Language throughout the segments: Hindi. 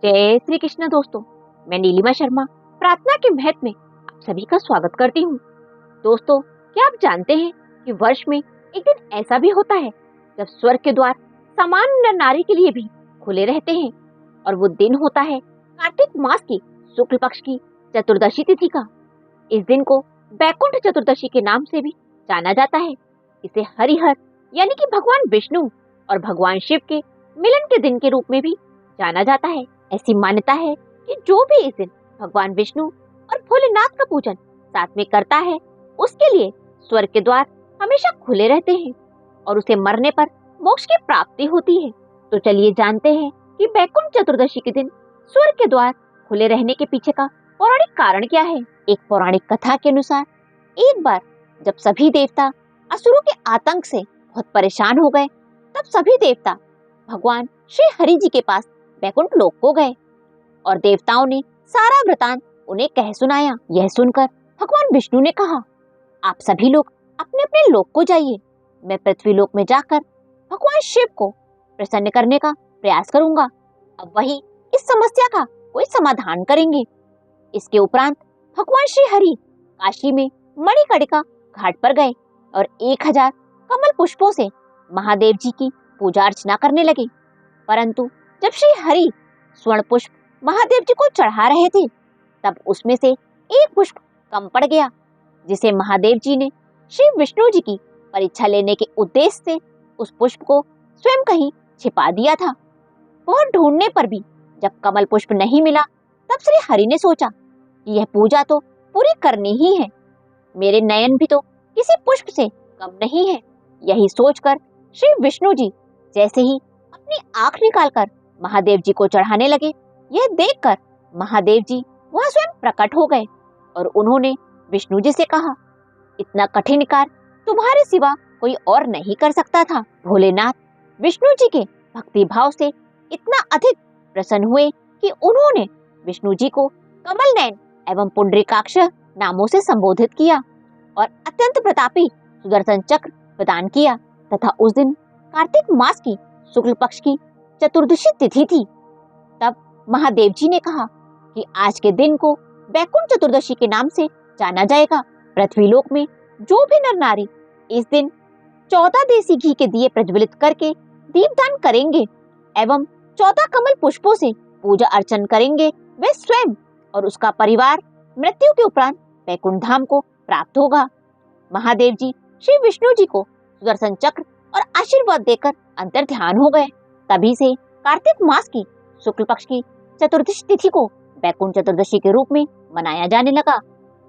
जय श्री कृष्ण दोस्तों, मैं नीलिमा शर्मा प्रार्थना के महत्व में आप सभी का स्वागत करती हूँ। दोस्तों, क्या आप जानते हैं कि वर्ष में एक दिन ऐसा भी होता है जब स्वर्ग के द्वार सामान्य नर नारी के लिए भी खुले रहते हैं, और वो दिन होता है कार्तिक मास की शुक्ल पक्ष की चतुर्दशी तिथि का। इस दिन को बैकुंठ चतुर्दशी के नाम से भी जाना जाता है। इसे हरिहर यानी कि भगवान विष्णु और भगवान शिव के मिलन के दिन के रूप में भी जाना जाता है। ऐसी मान्यता है कि जो भी इस दिन भगवान विष्णु और भोलेनाथ का पूजन साथ में करता है, उसके लिए स्वर्ग के द्वार हमेशा खुले रहते हैं और उसे मरने पर मोक्ष की प्राप्ति होती है। तो चलिए जानते हैं कि बैकुंठ चतुर्दशी के दिन स्वर्ग के द्वार खुले रहने के पीछे का पौराणिक कारण क्या है। एक पौराणिक कथा के अनुसार एक बार जब सभी देवता असुरों के आतंक से बहुत परेशान हो गए, तब सभी देवता भगवान श्री हरि जी के पास बैकुंठ लोक को गए और देवताओं ने सारा वृतांत उन्हें कह सुनाया। यह सुनकर भगवान विष्णु ने कहा, आप सभी लोग अपने अपने लोक को जाइए, मैं पृथ्वी लोक में जाकर भगवान शिव को प्रसन्न करने का प्रयास करूंगा। अब वही इस समस्या का कोई समाधान करेंगे। इसके उपरांत भगवान श्री हरि काशी में मणिकर्णिका घाट पर गए और 1000 कमल पुष्पों से महादेव जी की पूजा अर्चना करने लगे। परंतु जब श्री हरि स्वर्ण पुष्प महादेव जी को चढ़ा रहे थे, तब उसमें से एक पुष्प कम पड़ गया, जिसे महादेव जी ने श्री विष्णु जी की परीक्षा लेने के उद्देश्य से उस पुष्प को स्वयं कहीं छिपा दिया था। बहुत ढूंढने पर भी जब कमल पुष्प नहीं मिला, तब श्री हरि ने सोचा कि यह पूजा तो पूरी करनी ही है, मेरे नयन भी तो किसी पुष्प से कम नहीं है। यही सोचकर श्री विष्णु जी जैसे ही अपनी आंख निकालकर महादेव जी को चढ़ाने लगे, यह देखकर महादेव जी वहां स्वयं प्रकट हो गए और उन्होंने विष्णु जी से कहा, इतना कठिन कार्य तुम्हारे सिवा कोई और नहीं कर सकता था। भोलेनाथ विष्णु जी के भक्ति भाव से इतना अधिक प्रसन्न हुए कि उन्होंने विष्णु जी को कमल नयन एवं पुंडरीकाक्ष नामों से संबोधित किया और अत्यंत प्रतापी सुदर्शन चक्र प्रदान किया तथा उस दिन कार्तिक मास की शुक्ल पक्ष की चतुर्दशी तिथि थी। तब महादेव जी ने कहा कि आज के दिन को बैकुंठ चतुर्दशी के नाम से जाना जाएगा। पृथ्वी लोक में जो भी नर नारी इस दिन 14 देसी घी के दिए प्रज्वलित करके दीपदान करेंगे एवं 14 कमल पुष्पों से पूजा अर्चन करेंगे, वे स्वयं और उसका परिवार मृत्यु के उपरांत बैकुंठ धाम को प्राप्त होगा। महादेव जी श्री विष्णु जी को सुदर्शन चक्र और आशीर्वाद देकर अंतर ध्यान हो गए। तभी से कार्तिक मास की शुक्ल पक्ष की चतुर्दशी तिथि को बैकुंठ चतुर्दशी के रूप में मनाया जाने लगा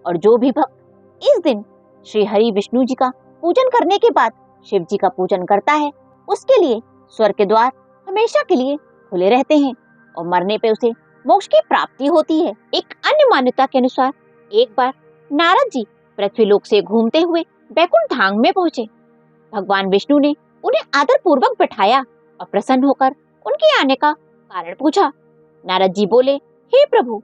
और जो भी भक्त इस दिन श्री हरि विष्णु जी का पूजन करने के बाद शिव जी का पूजन करता है, उसके लिए स्वर्ग के द्वार हमेशा के लिए खुले रहते हैं और मरने पे उसे मोक्ष की प्राप्ति होती है। एक अन्य मान्यता के अनुसार एक बार नारद जी पृथ्वी लोक से घूमते हुए बैकुंठ धाम में पहुंचे। भगवान विष्णु ने उन्हें आदर पूर्वक बैठाया और प्रसन्न होकर उनके आने का कारण पूछा। नारद जी बोले, हे प्रभु,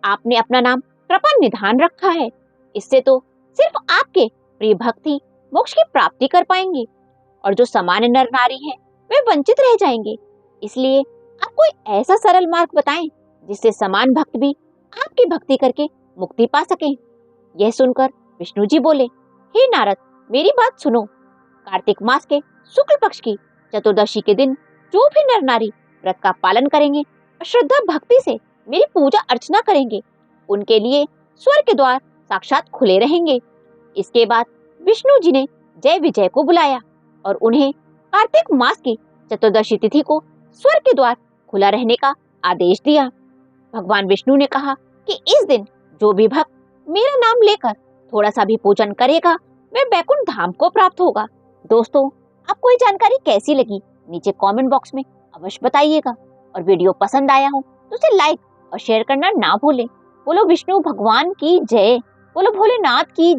आपने अपना नाम कृपा निधान रखा है, इससे तो सिर्फ आपके प्रिय भक्त ही मोक्ष की प्राप्ति कर पाएंगे और जो सामान्य नर नारी हैं वे वंचित रह जाएंगे। इसलिए आप कोई ऐसा सरल मार्ग बताएं जिससे समान भक्त भी आपकी भक्ति करके मुक्ति पा सकें। यह सुनकर विष्णु जी बोले, हे नारद, मेरी बात सुनो। कार्तिक मास के शुक्ल पक्ष की चतुर्दशी के दिन जो भी नर नारी व्रत का पालन करेंगे और श्रद्धा भक्ति से मेरी पूजा अर्चना करेंगे, उनके लिए स्वर्ग के द्वार साक्षात खुले रहेंगे। इसके बाद विष्णु जी ने जय विजय को बुलाया और उन्हें कार्तिक मास की चतुर्दशी तिथि को स्वर्ग के द्वार खुला रहने का आदेश दिया। भगवान विष्णु ने कहा कि इस दिन जो भी भक्त मेरा नाम लेकर थोड़ा सा भी पूजन करेगा, वह बैकुंठ धाम को प्राप्त होगा। दोस्तों, आपको ये जानकारी कैसी लगी नीचे कमेंट बॉक्स में अवश्य बताइएगा और वीडियो पसंद आया हो तो उसे लाइक और शेयर करना ना भूलें। बोलो विष्णु भगवान की जय, बोलो भोलेनाथ की जय।